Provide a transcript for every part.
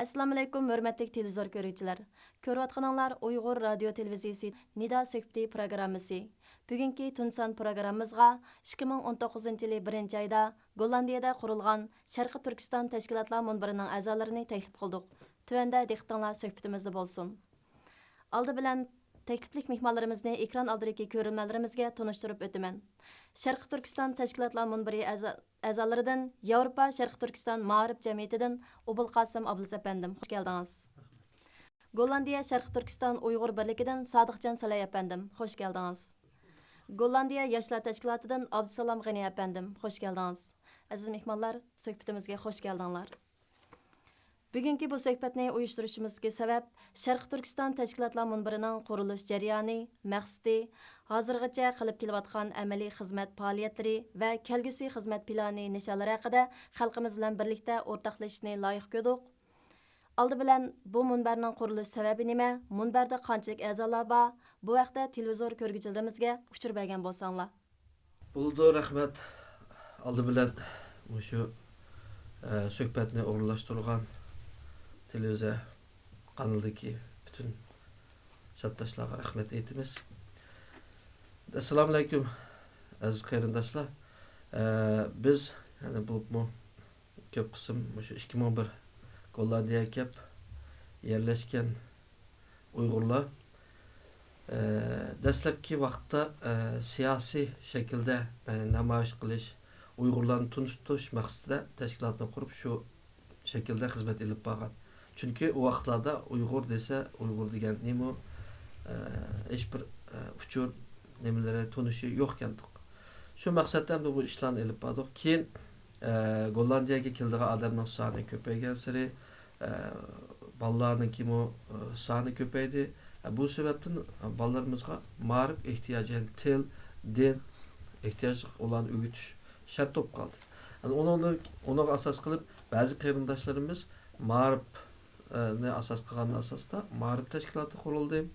Assalamu alaykum, hörmətli televizor görücülər. Görüyatqanlar Uyğur radio televiziyası Nida söhbəti proqramısı. Bugünkü Tunsan proqramımızğa 2019 yılı 1 ayda Gollandiyada qurulğan Şərqi Türkistan təşkilatlar munbirining a'zolarini təklif qildik. Tövəndə diqqətinizlər söhbətimizdə bolsun. Aldı bilən təkliflik mehmonlarimizni ekran aldidagi ko'ruvchilarimizga tanıştırıb o'taman. Şərqi Türkistan təşkilatlar munbiri a'zolaridan Yevropa Şərqi Türkistan Ma'arif Cəmiyyətidən Ubul Qasım Abdulaziz əfəndim, xoş gəldiniz. Gollandiya Şərqi Türkistan Uyğur birligidən Sadiqcan Salay əfəndim, xoş gəldiniz. Gollandiya Yaşlar Təşkilatıdan Abdusalam G'ani əfəndim, xoş gəldiniz. Aziz mehmonlar, söhbətimizə xoş gəldinglar. Bugünkü bu söhbətni uyushtirishimizga sabab Şərqi Türkistan təşkilatlar munbirining qurilish jarayoni, maqsadi, hozirgacha qilib kelayotgan amaliy xizmat faoliyatlari va kelgusi xizmat plani nishonlari haqida xalqimiz bilan birlikda o'rtoqlashishni loyiq ko'rdik. Aldı bilan bu munbarning qurilish sababi nima, munbarda qanchalik a'zolar bor, bu haqda televizor ko'rguvchilarimizga uchur bergan bo'lsanglar. Bo'ldi, rahmat. Aldı bilan shu suhbatni o'rinlashtirgan televiziya kanalındaki bütün şartdaşlara rahmet eytimiz. Assalamu alaikum aziz qarindoshlar. Biz yani bu köp kısım şu 2011 Gollandiyaga kelib yerleşken Uyg'urlar dastlabki vaqtda siyosiy shaklda namoyish qilish, Uyg'urlarni tunishtirish maqsadida tashkilotni qurib shu shaklda xizmat olib borgan. Çünkü o vaxtlarda Uyghur dese, Uyghur degan nima hiçbir uçur nemelere tunuşu yokken. Şu maksattan da bu işlerini elip bardık. Keyin Gollandiyaga keldiği adamның sani köpeygen siri, ballarının o sani köpeydi. Bu sebepten ballarımızga ma'rif ihtiyacı, til, din ihtiyacı olan öğütüş şart top kaldı. Yani onu asas kılıp bazı qarindoshlarimiz ma'rif ne asas qilgan asasda ma'rif tashkiloti qurildi.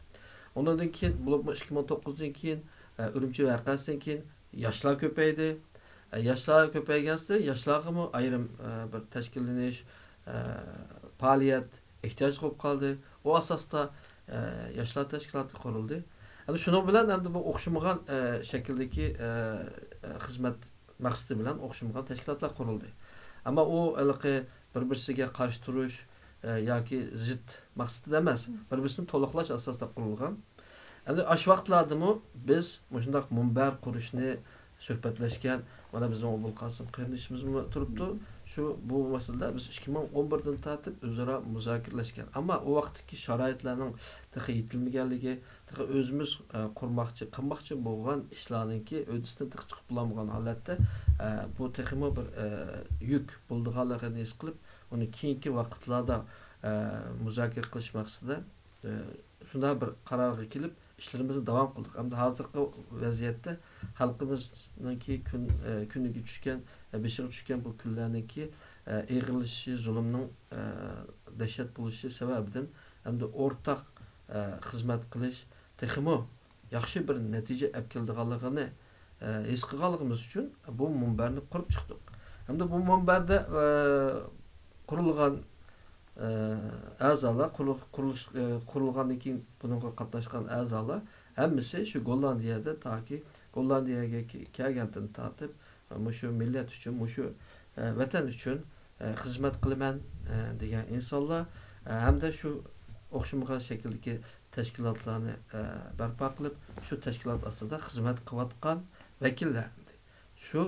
Ondan keyin bo'lib 2009dan keyin Urumchi voqeasidan keyin yoshlar ko'paydi. Yoshlar ko'paygansa yoshlarga ayrim bir tashkillanish, faoliyat ehtiyoj bo'lib qoldi. O asosda yoshlar tashkiloti qurildi. Endi shuning bilan endi bu o'xshamagan shakldagi xizmat maqsadi bilan o'xshamagan tashkilotlar qurildi. Ammo u bir-birisiga qarshi turish yoki zid maqsadida emas, bir-birini to'liqlash asosida qurilgan. Endi ash vaqtlardami biz shunday munbar qurishni suhbatlashgan, mana bizning Ubul Qasım qarindoshimiz turibdi. Şu bu masalada biz 2011dan tortib o'zaro muzokiralashgan. Ammo u vaqtdagi sharoitlarning texi yetilmaganligi, texi o'zimiz qilmoqchi bo'lgan ishlarningki o'disdan chiqib bo'lmagan holatda bu teximo bir yuk bo'lganligini his qilib, uni keyingi vaqtlarda muzokira qilish maqsadida shunday bir qarorga kelib ishlarimizni davom qildik. Hamda hozirgi vaziyatda xalqimizningki kuniga tushgan, beshiga tushgan bu kunlarningki eg'irlishi, zulmning dahshat bo'lishi sababidan hamda o'rtaq xizmat qilish texmo yaxshi bir natija olib kelganligini his qilganligimiz uchun bu munbarni qurib chiqdik. Hamda bu munbarda qurilgan a'zolar, qurilgandan keyin bunga qatnashgan a'zolar hammasi shu Gollandiyada toki Gollandiyaga kelgandan tortib shu millat uchun, shu vatan uchun xizmat qilaman degan insonlar hamda shu o'xshamagan shakldagi tashkilotlarni barpo qilib, shu tashkilot ostida xizmat qilayotgan vakillar. Shu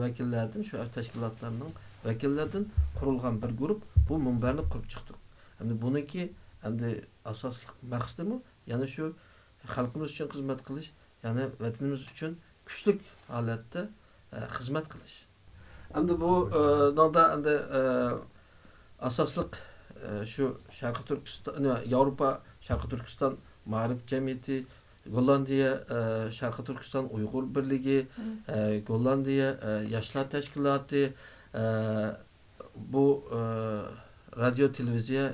vakillardan, shu tashkilotlarning vakillaridan qurilgan bir guruh bu munbarni qurib chiqdik. Endi buniki endi asosli maqsadimi, ya'ni shu xalqimiz uchun xizmat qilish, ya'ni vatanimiz uchun kuchli holatda xizmat qilish. Endi bu nonda endi asosli shu Sharqi Turkiston, Yevropa Sharqi Turkiston Ma'rif Cemiyeti, Gollandiya Şarkı Türkistan Uygur Birliği, Gollandiya Yaşlar Teşkilatı, bu radyo televizyon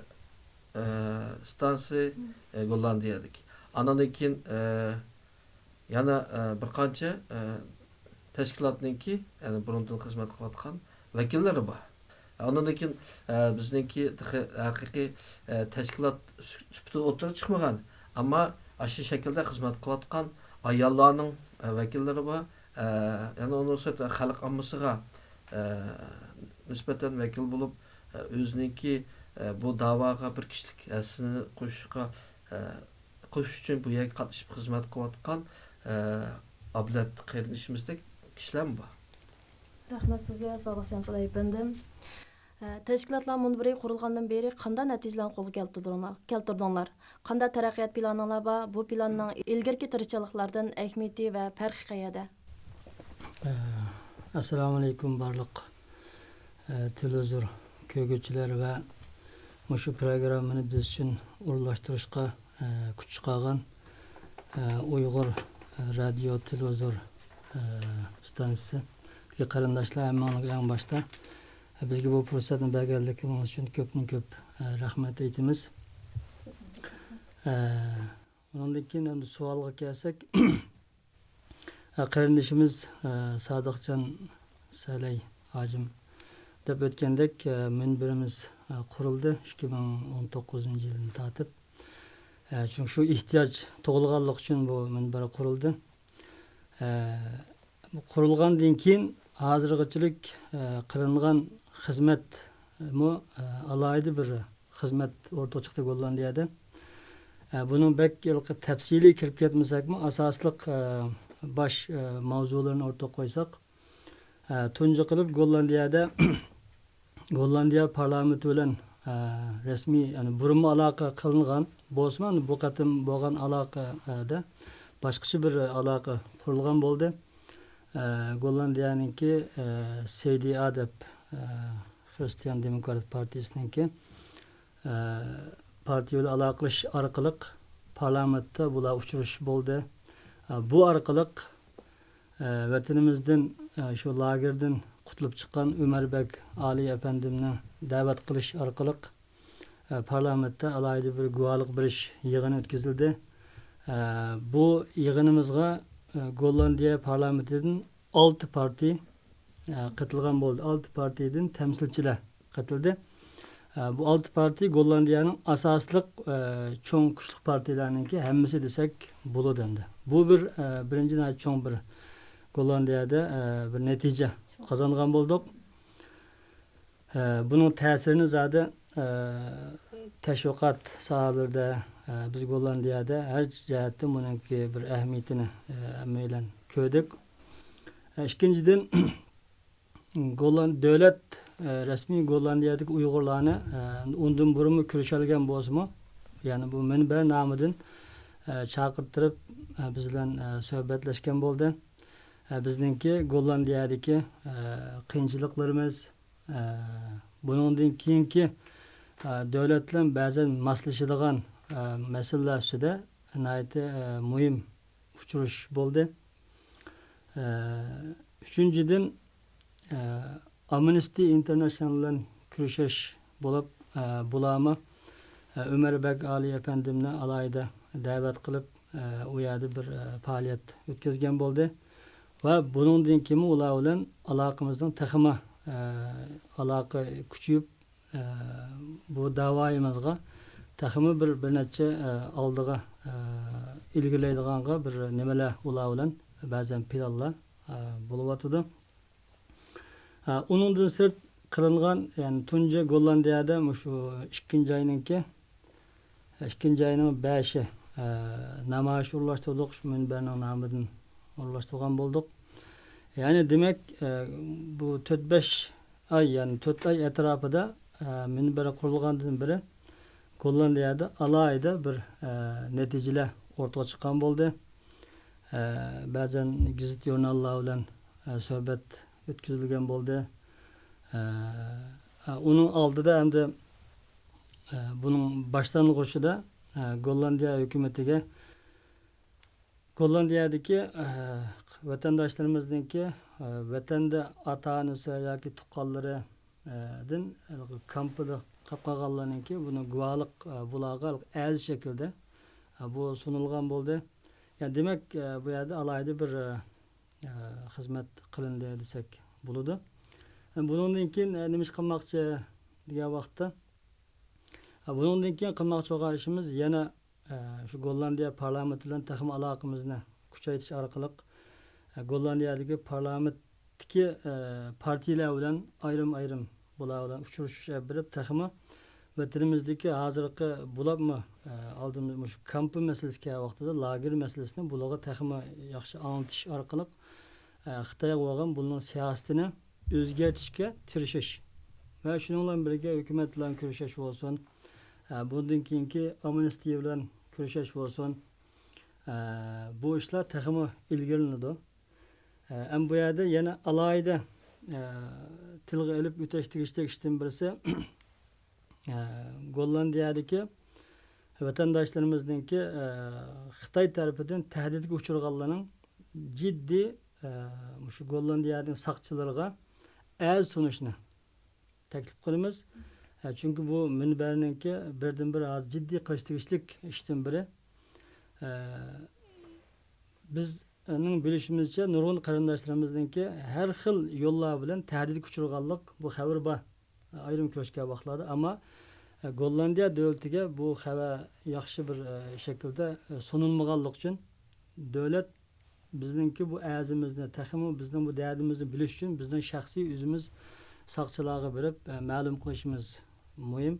stansı Gollandiyadaki. Anandakin yana bir qancha tashkilotningki, ya'ni burundan xizmat qilayotgan vakillari bor. Ondan keyin bizningki haqiqiy tashkilot sifatida o'tirib chiqmagan, ammo shu shaklda xizmat qilayotgan ayollarning vakillari bor. Ya'ni onun sırtı xalq ammasiga nisbatan vakil bo'lib, o'zininki bu da'voga bir kishilik asini qo'shish uchun bu yerga qatnashib xizmat qilayotgan ablat qarindoshimizdek kishilar bor. Rahmat sizga, sog'liqjon Salay efendim. Təşkilatlar munbiri qurulğandan beri qanday nəticələr qo'lga keltirdinglar? Qanday taraqqiyot planinglar bor? Bu planning ilgirki tirishchiliklardan ahamiyati va farqi qayerda? Assalomu alaykum barliq televizor ko'rguvchilar va shu programmani biz uchun o'rinlashtirishga kuch chiqargan Uyg'ur radio televizor stansiyasi qarindoshlar hammaga eng boshda bizga bu fursatni berganligingiz uchun ko'p rahmat aytamiz. Undan keyin endi savolga kelsak, qarindoshimiz Sodiqjon Salay hojim deb o'tgandek minbirimiz qurildi 2019-yildan tortib. Chunki shu ehtiyoj tug'ilganlik uchun bu minbar qurildi. Qurilgandan keyin hozirgacha qilingan xizmat alayda bir xizmat o'rtaga chiqdi Gollandiyada. Buning bek tafsiliy kirib ketmasakmi, asosliq baş mavzularni o'rtaga qo'ysak, tunji qilib Gollandiya parlamenti bilan rasmiy, ya'ni burun aloqa qilingan bo'lsa, bu qatim bo'lgan aloqada boshqacha bir aloqa qurilgan bo'ldi. Gollandiyaningki CDA deb Hristiyan Demokrat Partiyasiningki partiya bilan aloqa qilish orqali parlamentda bular uchrashish bo'ldi. Bu orqali vatanimizdan shu lagerdan qutulib chiqqan Umarбек Ali efendimni da'vat qilish orqali parlamentda alayda bir guvohlik berish yig'ini o'tkazildi. Bu yig'inimizga Gollandiya parlamentidan 6 partiya qatılgan bo'ldi. 6 partiyadan temsilchilar qatıldı. Bu 6 partiya Gollandiyaning asosliq cho'ng kuchli partiyalarninki hammasi desak bo'ladi endi. Bu birinchi cho'ng bir Gollandiyada bir natija qozongan bo'ldik. Buning ta'sirini zodi tashviqot sohalarida biz Gollandiyada har jihatdan buningki bir ahamiyatini amaylan ko'rdik. Ikkinchidan davlat rasmiy Gollandiyadagi Uyg'urlarni undan burun ko'rishalgan bo'lsa-mu, ya'ni bu minbar nomidan chaqirtirib biz bilan suhbatlashgan bo'ldi. Bizningki Gollandiyadagi qiyinchiliklarimiz, buningdan keyingi davlat bilan ba'zan moslashadigan masalalar ustida muhim uchrashuv bo'ldi. Üçüncüden Amnesty International bilan kurashish bo'lib, bularni Umarбек Ali efendimni alayda da'vat qilib, u yerda bir faoliyat o'tkazgan bo'ldi. Va buningdan keyin ular bilan aloqamizning taxmi aloqa kuchayib, bu da'voyimizga taxmi bir necha oldiga ilgilaydiganga bir nimalar ular bilan ba'zan planlar bo'lyotdi. Uningdan sirt qilingan, ya'ni tunji Gollandiyada shu 2-oyninki 2-oyning 5-i namoyish o'rlashtirdik, shu minbarning nomidan o'rlashtirgan bo'ldik. Ya'ni demak bu 4-5 oy, ya'ni 4 oy atrofida minbar qurilgandan beri Gollandiyada alayda bir natijalar o'rtaga chiqqan bo'ldi. Ba'zan gazet jurnallar bilan suhbat o'tkazilgan bo'ldi. Uning oldida hamda buning boshlang'ida Gollandiya hükümetiga Gollandiyadagi vatandaşlarımızdaki vatanda ata-onasi yoki tuqqanlaridan kampida qolib qolganlarniki buni guvohlik bularga aziz shaklda bu sunilgan bo'ldi. Yani demak bu yerda alayda bir xizmat qilindi desak bo'ladi. Bundan keyin nima ish qilmoqchi degan vaqtda bundan keyin qilmoqchi bo'lgan ishimiz yana shu Gollandiya parlamenti bilan taxmin aloqamizni kuchaytirish orqali Gollandiyadagi parlamentdagi partiyalar bilan ayrim bular bilan uchrashish berib taxmin vatanimizdagi hozirgi bo'libmi oldimiz shu kampi masalasiga vaqtida lager masalasini bularga taxmin yaxshi anglatish orqali Xitoyga bo'lgan buning siyosatini o'zgartirishga tirishish va shuning bilan birga hukumat bilan kurashish bo'lsin, bundan keyingi amnistiya bilan kurashish bo'lsin, bu ishlar taxmin ilgarilanadi. Bu yerda yana alayda tilga ilib o'tish tegishli ishdan birisi Gollandiyadagi vatandaşlarımızdaki Xitoy tarafidan tahdidga uchraganlarning jiddiy shu Gollandiyaning saqchilariga az sunishni taklif qilamiz. Çünkü bu minbarninki birdan bir az jiddiy qilish tegishlik ishdan biri. Bizning bilishimizcha nurg'un qarindoshlarimizningki har xil yo'llar bilan tahdidga uchraganlik bu xabar bor. Ayrim ko'rishga vaqtlarda ammo Gollandiya davlatiga bu xabar yaxshi bir shaklda sunilmaganlik uchun davlat bizningki bu azimizni, taxmin bizning bu dardimizni bilish uchun bizning shaxsiy o'zimiz saqchilarga berib ma'lum qilishimiz muhim.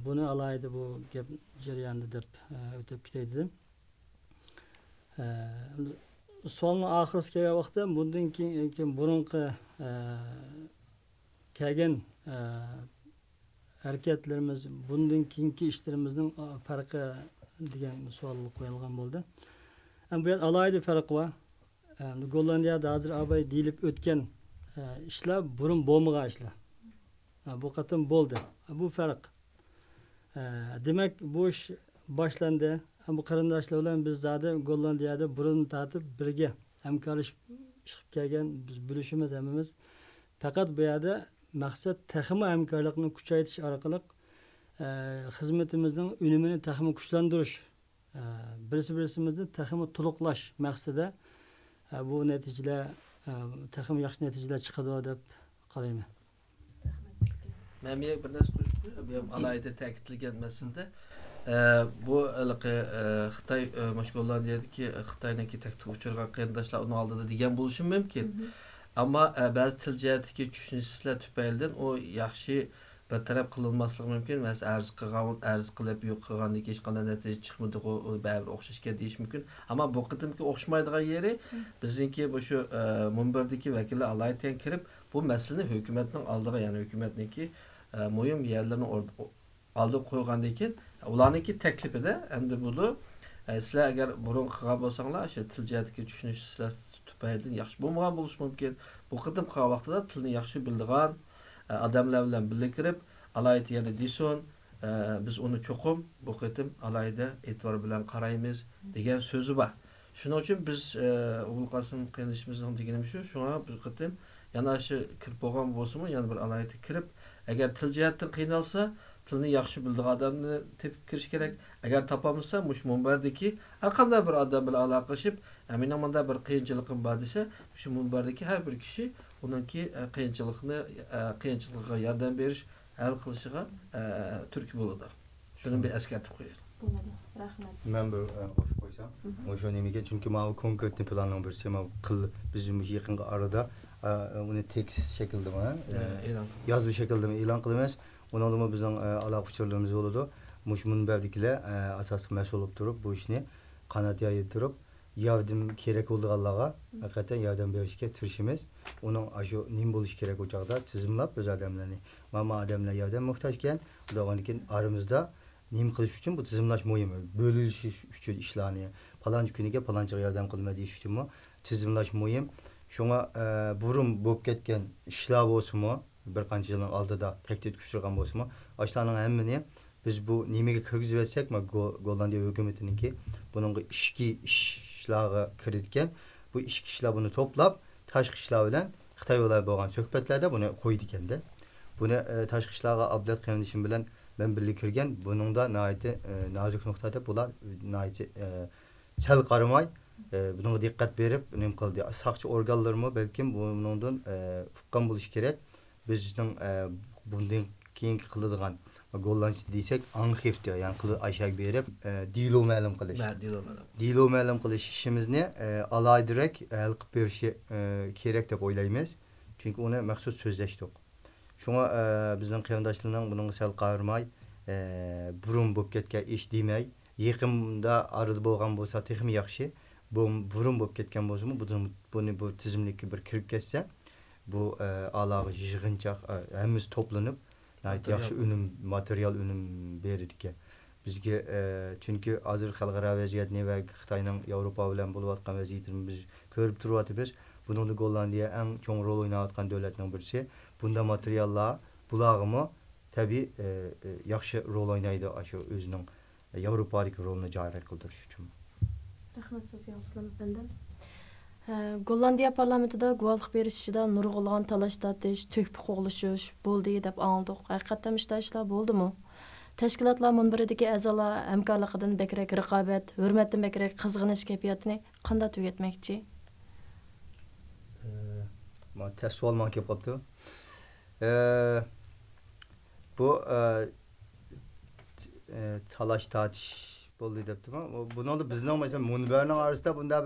Buni alayda bu gap jarayonida deb o'tib ketaydi. Sonun oxirgi vaqtda bundan keyin burunqi kelgan hareketlerimiz, bundan keyingi ishlarimizning farqi degan savol qo'yilgan bo'ldi. Bu yer alayda farq bor. Gollandiyada hozir abay deyilib o'tgan ishlar burun bo'lmagan ishlar. Bu qatim bo'ldi. Bu farq. Demak bu ish boshlandi. Bu qarindoshlar bilan biz zada Gollandiyada burun tatib birga hamkorlashib chiqib kelgan biz bilishimiz hammamiz. Faqat bu yerda maqsad taxmin hamkorlikni kuchaytirish orqali xizmatimizning unumini taxmin kuchlantirish, birimizni taxmin to'liqlash maqsadida bu natijalar taxmin yaxshi natijalar chiqadi deb qarayman. Men bir narsa qo'shib, bu alayda ta'kidlagan masalada bu Xitoy Gollandiyadagi Xitoyniki taklif uchirgan qarindoshlar uni oldida degan bo'lishi mumkin. Ammo ba'zi til jihatdagi tushunishsizlar tufaylidan u yaxshi bartaraf qilinmasligi mumkin. Masalan, arz qilib yo'q qilgandan keyin hech qanday natija chiqmadi, u baribir o'xshashga deyish mumkin. Ammo bu qadimki o'xshamaydigan yeri bizningki bu shu munbardagi vakillar alaydan kirib bu masalani hukumatning oldiga, ya'ni hukumatniki muhim yerlarni oldiga qo'ygandan keyin ularniki taklifida endi buni sizlar agar burun qilgan bo'lsanglar, o'sha til jihatdagi tushunishsizlar tufaylidan yaxshi bo'lmagan bo'lishi mumkin. Bu qadim qilgan vaqtida tilni yaxshi biladigan odamlar bilan birga kirib, alayda yana desin, biz uni cho'qim bu qadim alayda e'tibor bilan qaraymiz degan so'zi bor. Shuning uchun biz Ulug' Qosim qilishimizning deganimiz shu. Shunga bu qadim yana shu kirib bo'lgan bo'lsa-mu, yana bir alayda kirib, agar til jihatdan qiynalsa, tilni yaxshi biladigan odamni tepib kirish kerak. Agar topamizsa, mush munbardagi har qanday bir odam bilan aloqalashib, mening menda bir qiyinchilikim bor desa, shu munbardagi har bir kishi uningki qiyinchiligiga yordam berish, hal qilishiga turtki bo'ladi. Shuni bir eskartib qo'yaylik. Bo'ladi. Rahmat. Men bir qo'shib qo'ysam, o'sha nimaga, chunki men konkret planning bir sema qil bizim yaqinga arada uni tekst shaklda yozma shaklda e'lon qilamiz. Ondan bizning aloqachilarimiz bo'ladi. Mush munbardagilar asosiy mas'ul bo'lib turib, bu ishni qanot yoyib turib, yardım kerak bo'lganlarga haqiqatan yordam berishga tirishimiz. Uning shu nim bo'lish kerak o'chaqda tizimlab biz odamlarni, mana odamlar yordam muhtoj ekan, ulardan keyin aramizda nim qilish uchun bu tizimlash muhim. Bo'lilish uchun ishlarni falonchi kuniga falonchiga yordam qilma deyish uchun tizimlash muhim. Shunga burun bo'lib ketgan ishlar bo'lsa-mu, bir qancha yilning oldida tahdid kuchtirgan bo'lsa-mu, ashlarning hammani biz bu nimaga kirgizib etsek Gollandiya hukumatiniki buningga ishki ishlari kiritgan. Bu ishki ishlar buni to'plab tashqi ishlar bilan Xitoy bilan bo'lgan suhbatlarda buni qo'ydi ekanda. Buni tashqi ishlarga Ablat Qanishim bilan men birga kirgan. Buningda nihoyatda nozik nuqtada bular nihoyatda sal qaramay bunga diqqat berib nima qildi. Saqchi organlarmi balkim buningdan uqqan bo'lish kerak. Bizning bundan keyin qiladigan Gollandiya desek anxifti, ya'ni aşağı berib dilo ma'lum qilish. Dilo ma'lum qilish ishimizni alaydirek hal qilib berishi kerak deb o'ylaymiz. Chunki uni maxsus so'zlashdik. Shunga bizning qarindoshlarning buning sal qaramay burun bo'lib ketgan ish demay, yaqinda arada bo'lgan bo'lsa texmi yaxshi. Bu burun bo'lib ketgan bo'lsa-mu, buni bu tizimlikka bir kirib ketsa, bu alag'i yig'inchoq hammamiz to'planib yaxshi unum, material unum berirdi. Bizga chunki hozir xalqaro vaziyatni va Xitoyning Yevropa bilan bo'layotgan vaziyatini biz ko'rib turibmiz. Buningda Gollandiya eng chong rol o'ynayotgan davlatning birisi. Bunda materiallar bulag'imi tabii yaxshi rol o'ynaydi shu o'zining Yevropadagi rolini joriy qildirish uchun. Rahmat sizga, Aslam efendim. Gollandiya parlamentida guvohlik berish ishida nurg'ulg'on talash tortish, to'kpi qo'g'lishish bo'ldi deb angladik. Haqiqatan ishlar bo'ldimi? Tashkilotlar munbiridagi a'zolar hamkorligidan bekrak raqobat, hurmatdan bekrak qizg'inish kayfiyatini qanday tugatmoqchi? Ma test savol man kelib qoldi. Bu talash tortish bo'ldi debdimi? Buni bizning mesela munbarning orasida bunda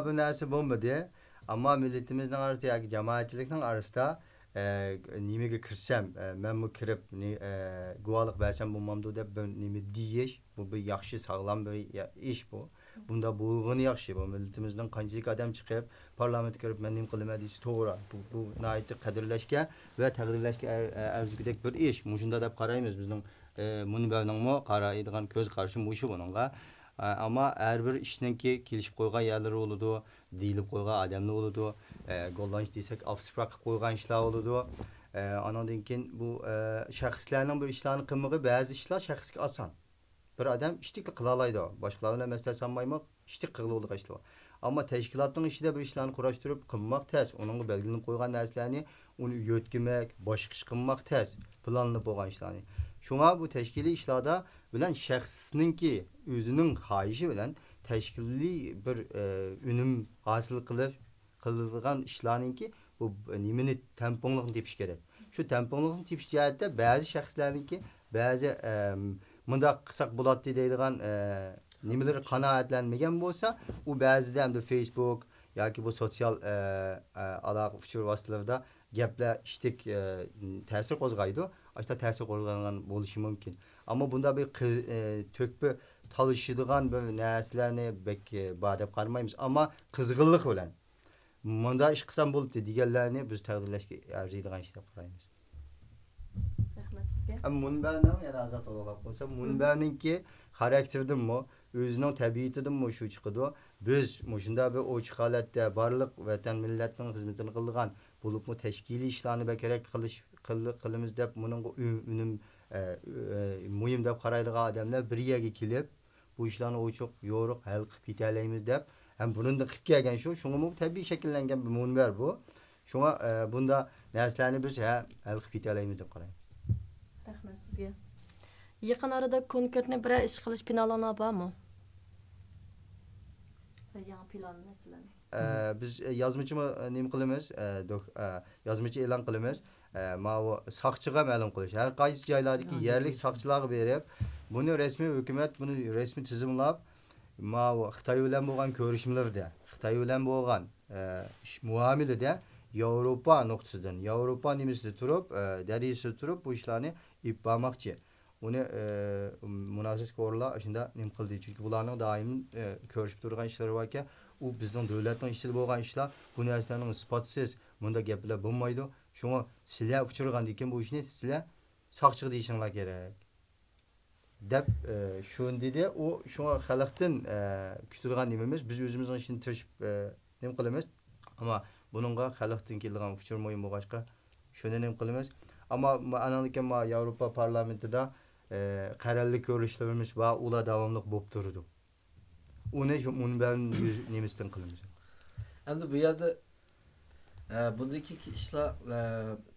bir narsa bo'lmadi. Ammo millatimizning orasida yoki jamoatchilikning orasida nimaga kirsam, men bu kirib guvohlik bersam bo'lmamdi deb nima deyish, bu bir yaxshi sog'lom bir ish bu. Bunda bo'lg'ini yaxshi. Bu millatimizning qanchalik odam chiqib parlamentga kirib men nima qilaman deyish to'g'ri. Bu nihoyatda qadrlashga va taqdirlashga arzigidek bir ish. Shunda deb qaraymiz bizning munbarningmi qaraydigan ko'z qarashi mushu buningga. Ammo har bir ishninki kelishib qo'ygan yerlari bo'ladi, deyilib qo'ygan odamlar bo'ladi. Gollandiya desak abstrakt qilib qo'ygan ishlar bo'ladi. Andan keyin bu shaxslarning bir ishlarni qilmog'i ba'zi ishlar shaxsga oson. Bir odam ishtikli qila oladi. Boshqalar bilan masala sanmaymoq, ishtik qilib ishlar. Ammo tashkilotning ishida bir ishlarni qurashtirib qilmoq tez. Uningga belgilanib qo'ygan narsalarni uni yo'tkimak, boshqa ish qilmoq tez. Planlanib bo'lgan ishlarni. Shunga bu tashkiliy ishlarda bilan shaxsninki o'zining xohishi bilan tashkiliy bir unum hosil qiladigan ishlarninki bu nimani tamponlikni tepish kerak. Shu tamponlikni tepish jihatda ba'zi shaxslarninki ba'zi mundaq qilsak bo'ladi deydigan nimalar qanoatlanmagan bo'lsa, u ba'zida ham Facebook yoki bu sotsial aloqa uchur vositalarida gaplar ishtik ta'sir qo'zg'aydi. Ashta ta'sir qo'zg'agan bo'lishi mumkin. Ammo bunda bir to'kpi talishadigan bir narsalarni bor deb qaramaymiz. Ammo qizg'inlik bilan bunda ish qilsam bo'ldi deganlarni biz taqdirlashga arziydigan ish deb qaraymiz. Rahmat sizga. Munbarning yana azat olib qo'ysa, munbarningki xarakteridanmi, o'zining tabiatidanmi shu chiqadi. Biz shunda bir ochiq holatda barliq vatan millatning xizmatini qilgan bo'libmi tashkiliy ishlarni kerak qilimiz deb buning unum muhim deb qaraydigan odamlar bir yerga kelib bu ishlarni ochiq yo'riq hal qilib ketalaymiz deb ham buningda qilib kelgan shu. Shunga tabiiy shakllangan bir munbar bu. Shunga bunda narsalarni biz hal qilib ketalaymiz deb qaraymiz. Rahmat sizga. Yaqin arada konkretni bir ish qilish planlari bormi? Yangi plan masalan. Biz yozmachiga nima qilamiz? Yozmachi e'lon qilamiz. Ma'vo saqchiga ma'lum qilish. Har qaysi joylardagi yerlik saqchilarga berib, buni rasmiy hukumat buni rasmiy tizimlab, ma'vo Xitoy bilan bo'lgan ko'rishmalarda, Xitoy bilan bo'lgan muomalada Yevropa nuqtasidan, Yevropa nimasida turib, darajasida turib bu ishlarni ib bormoqchi. Uni munosib ko'rlar shunda nima qildi? Chunki bularning doim ko'rishib turgan ishlari borki, u bizning davlatning ishida bo'lgan ishlar, bu narsalarning sifatsiz bunda gaplar bo'lmaydi. Shunga sizlar uchirgandan keyin bu ishni sizlar saqchiq deyishinglar kerak. Deb shuni dedi, u shunga xalqdan kutilgan nimamiz, biz o'zimizning ishni tirishib nima qilamiz? Ammo buningga xalqdan kelgan uchirmoyim bo'lg'achqa shuni nima qilamiz? Ama ananlıkken ma Avrupa Parlamentoda kararlı görüşlerimiz var, ula devamlık bop durdu. Onu ben nemisten kılımız. Endi bu yerda bundaki ishlar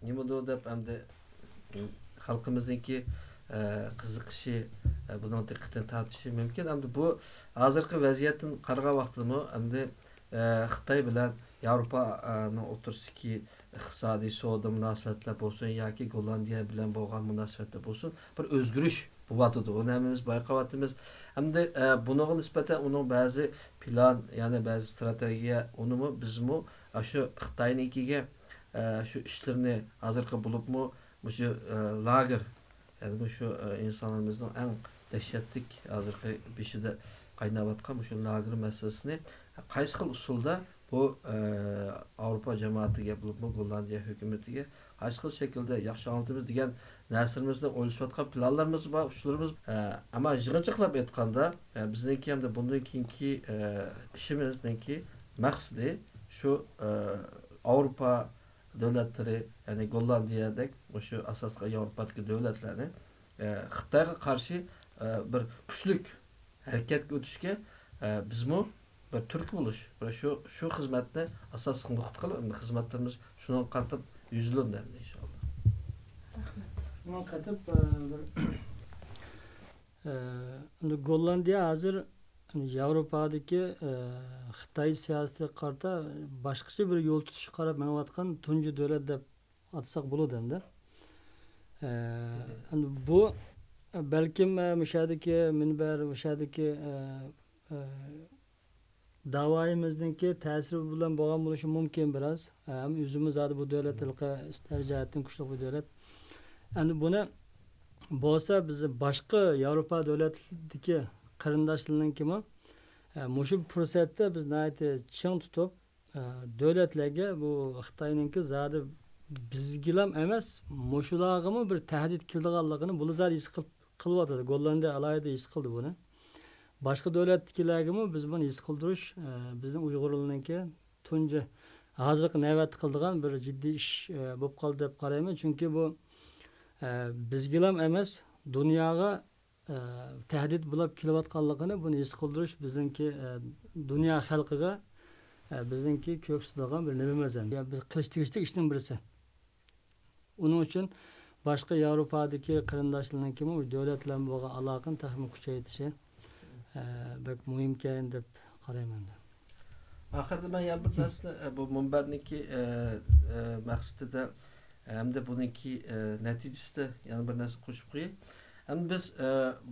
nima deb endi xalqimizniki qiziqishi buni diqqatini tortishi mumkin. Endi bu hozirgi vaziyatdan qaragan vaqtda endi Xitoy bilan Yevropaning o'rtasidagi iqtisodiy savdo munosabatlar bo'lsin yoki Gollandiya bilan bo'lgan munosabatlar bo'lsin bir o'zgarish bo'lyotdi. Uni hammamiz bayqavyapmiz. Endi bunga nisbatan uning ba'zi plan, ya'ni ba'zi strategiya, unimi bizmi shu Xitoynikiga shu ishlarni hozirgi bo'libmi shu lager, ya'ni shu insonimizning eng dahshatli hozirgi beshida qaynayotgan shu lager masalasini qaysi xil usulda bu Avrupa jamoatiga bo'libmi Gollandiya hukumatiga qaysi xil shaklda yaxshi anlatamiz degan narsalarimizni o'ylashayotgan planlarimiz bor, usullarimiz. Ammo yig'inchiqlab aytganda bizniki hamda bundan keyingi ishimizniki maqsadi shu Avrupa davlatlari, ya'ni Gollandiyadek shu asosli Yevropadagi davlatlarni Xitoyga qarshi bir kuchlik harakatga o'tishga bizmi bir turk bo'lish va shu xizmatni asosiy nuqta qilib xizmatlarimiz shuni qaratib yuzlandi inshaalloh. Rahmat. Buna katıp Gollandiya hozir Yevropadagi Xitoy siyosatiga qarata boshqacha bir yo'l tutish qarab menayotgan tunji davlat deb atsak bo'ladi endi. Bu balkim mushadagi minbar, mushadagi davoyimizniki ta'siri bilan bo'lgan bo'lishi mumkin biraz. Ham o'zimiz hozir bu davlatlarga istarjihatdan kuchli bu davlat. Endi buni bo'lsa biz boshqa Yevropa davlatlaridagi qarindoshlarninkimi mushu fursatda biz ching tutib davlatlarga bu Xitoyninki zodi bizgilam emas, mushularga bir tahdid keldiganligini bular zodi his qilyotadi. Gollandiya alayida his qildi buni. Boshqa davlatdagilarga biz buni his qildirish bizning Uyg'urlarninki tunji hozirgi navbat qildigan bir jiddiy ish bo'lib qoldi deb qarayman. Chunki bu bizgilam emas, dunyoga tahdid bo'lib kelayotganligini buni his qildirish bizningki dunyo xalqiga bizningki ko'ksizdigan bir nimamiz endi. Biz qilish tegishli ishning birisi. Uning uchun boshqa Yevropadagi qarindoshlarninki davlatlar bilan bo'lgan aloqani taxmin kuchaytirishi bak muhimkan deb qarayman. Oxirida men yana bir narsani bu munbarniki maqsadida hamda buniki natijasida yana bir narsa qo'shib qo'yay. Endi biz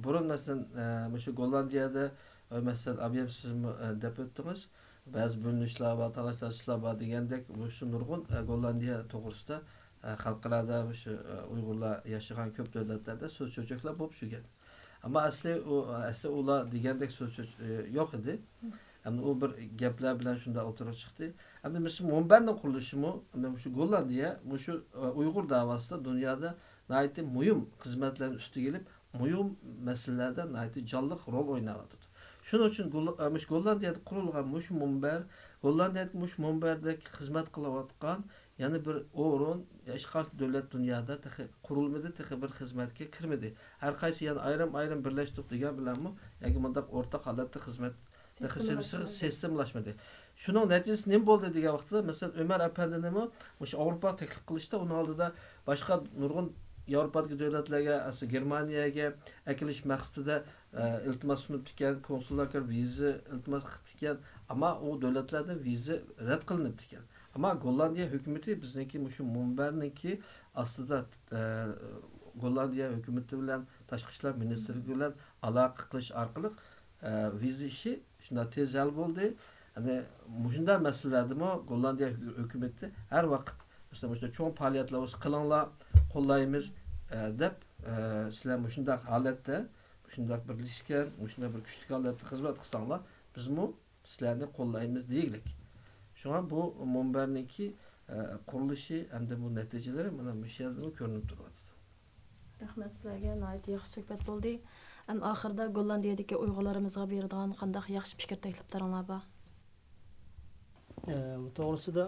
burun masalan shu Gollandiyada masalan abyapsizmi deb o'tdingiz. Ba'zi bo'linishlar va talashlar bor degandek shu nurg'un Gollandiya to'g'risida xalqlarda shu Uyg'urlar yashagan ko'p davlatlarda so'z cho'chaklar bo'lib shugan. Ammo asli ular degandek so'z yo'q edi. Endi u bir gaplar bilan shunda o'tirib chiqdi. Endi biz munbarning qurilishimi shu Gollandiya shu Uyg'ur davosida dunyoda naytı muhim xizmatlarning ustiga kelib, muhim masalalarda naytı jonliq rol o'ynayapti. Shuning uchun Gollandiyada qurilgan shu munbar, Gollandiyada shu munbardagi xizmat qilayotgan yana bir o'rin hech qaysi davlat dunyoda qurilmadi, bir xizmatga kirmadi. Har qaysi yana ayrim birlashdik degan bilanmi, yoki bundaq o'rtaq holatda xizmat sistemlashmadi. Shuning natijasi nima bo'ldi degan vaqtda, masalan, Ömer Efendi'ni shu Avropa taklif qilishda uni oldida boshqa nurg'un Yevropadagi davlatlarga, Germaniyaga akilish maqsadida iltimos sunib ekan, konsullarga viza iltimos qilib ekan, ammo u davlatlarda viza rad qilinib ekan. Ammo Gollandiya hukumati bizniki shu munbarniki aslida Gollandiya hukumati bilan tashqi ishlar ministrligi bilan aloqa qilish orqali viza ishi shunda tez hal bo'ldi. Hani shunday masalalardami Gollandiya hukumati har vaqt masalan shunday cho'ng faoliyatlar qilinglar, qo'llaymiz deb sizlar shunday holatda, shunday birlashgan, shunday bir kuchli holatda xizmat qilsanglar, bizmi sizlarni qo'llaymiz deylik. Shunga bu munbarniki qurilishi hamda bu natijalari mana shu yerda ko'rinib turibdi. Rahmat sizlarga, nihoyat yaxshi suhbat bo'ldi. Oxirida Gollandiyadagi Uyg'urlarimizga beradigan qanday yaxshi fikr takliflaringlar bor? Bu to'g'risida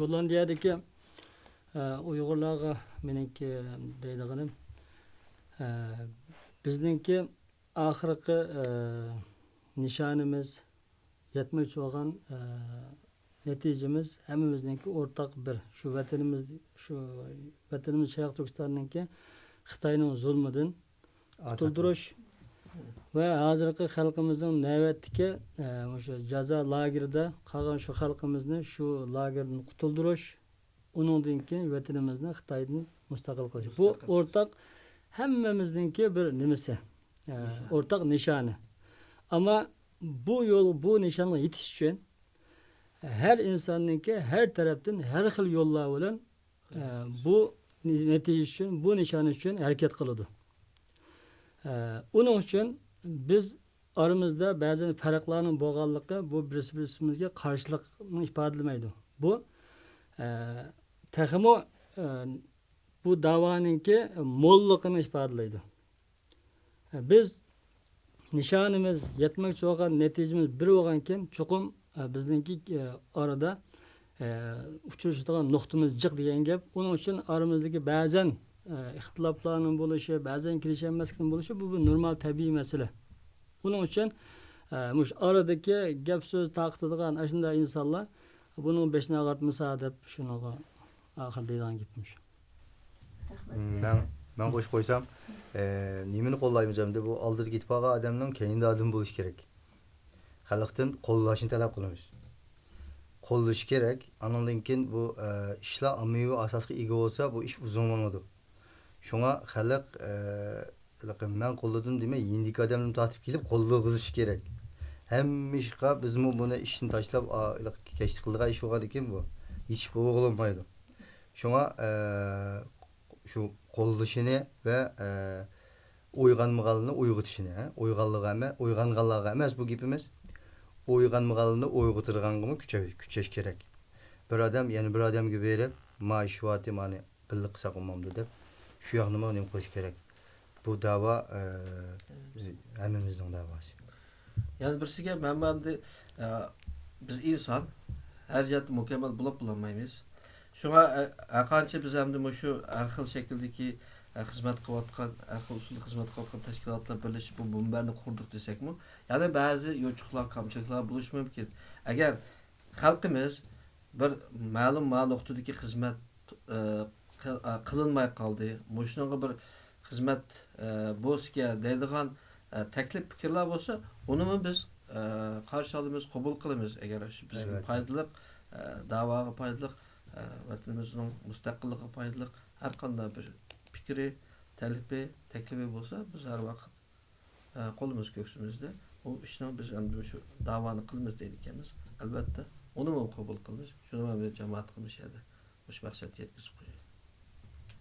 Gollandiyadagi Uyg'urlarga meniki deydiganim bizningki oxirgi nishonimiz yetmoqchi bo'lgan natijamiz hammamizniki o'rtaq bir shu vatanimiz Sharq Turkistonniki Xitoyning zulmidan qutuldirish va hozirgi xalqimizning navbatdagi o'sha jazo lagerida qolgan shu xalqimizni shu lagerdan qutuldirish, uningdan keyin vatanimizni Xitoydan mustaqil qilish. Bu o'rtaq hammamizningki bir nimasi, o'rtaq nishoni. Ammo bu yo'l, bu nishonga yetish uchun her insonningki her tarafdan her xil yo'llar bilan bu natija uchun, bu nishon uchun harakat qiladi. Onun uchun biz aramızda ba'zi farqlarning bo'lganligi bu birisi-birimizga qarshilikni ifodalamaydi. Bu taxmo bu da'voninki mo'lligini ifodalaydi. Biz nishonimiz yetmoqchi bo'lgan natijamiz bir bo'lgankin chuqum bizningki orada uchrashadigan nuqtamiz jiq degan gap. Onun uchun aramizdagi ba'zan ixtiloflarning bo'lishi, ba'zan kelishilmaslikning bo'lishi bu bir normal tabiiy masala. Onun uchun mush aradagi gap so'z taqitadigan shunday insonlar buning beshini ag'artmasa deb shunaqa oxir deydigan gapmish. Ben qo'shib qo'ysam, nimani qo'llaymiz hamda bu oldida ketib qolgan odamning keyinda odam bo'lishi kerak. Xalqdan qo'llashni talab qilamiz. Qo'llash kerak. Andan keyin bu ishlar ommaviy asosga ega bo'lsa, bu ish uzun bo'lmaydi. Şuna xalq men qo'lladim demay, yendiki odamni tortib kelib qo'llag'izish kerak. Hamma ishqa biz buni ishni tashlab kechdi qildigan ish bo'lgan ekan bu. Hech bo'lmaydi. Şuna şu qo'llashini va o'yganmaganligini uyg'otishini, o'yganganlarga emas bu gapimiz. O'yganmaganligini uyg'otirganligini kuchash kerak. Bir odam, ya'ni bir odamga berib, "Maash vati mani qilliq saqamamdi" deb şu yaxnıma nima qilish kerak. Bu da'vo hammamizning da'vosi. Yani birisiga menmandi biz inson her yerda mukammal bo'lib bo'lmaymiz. Şuna qancha biz hamda shu har xil shakldagi xizmat qilayotgan, har xil usulda xizmat qilayotgan tashkilotlar birlashib bu munbarni qurdik desakmi, yana ba'zi yo'chiqlar, kamchiliklar bo'lishi mumkin. Agar xalqimiz bir ma'lum nuqtadagi xizmat qilinmay qoldi, mushunga bir xizmat bo'sga deydigan taklif fikrlar bo'lsa, uni biz qarshi olamiz, qabul qilamiz. Agar shu bizga foydali, da'voga foydali, vatanimizning mustaqilligiga foydali har qanday bir fikri, taklifi bo'lsa, biz har vaqt qo'limiz ko'ksimizda u ishni biz endi shu da'voni qilamiz deydiganmiz. Albatta, uni ham qabul qilamiz. Shuni ham jamoat qilishadi. O'sha maqsadga yetkazib qo'yadi.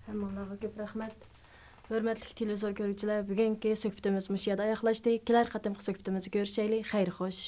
Hammalarga ko'p rahmat. Hurmatli televizor ko'ruvchilar, bugungi suhbatimiz mush yerda oyoqlashdi. Kelar qatimqi suhbatimizda ko'rishaylik. Xayr xo'sh.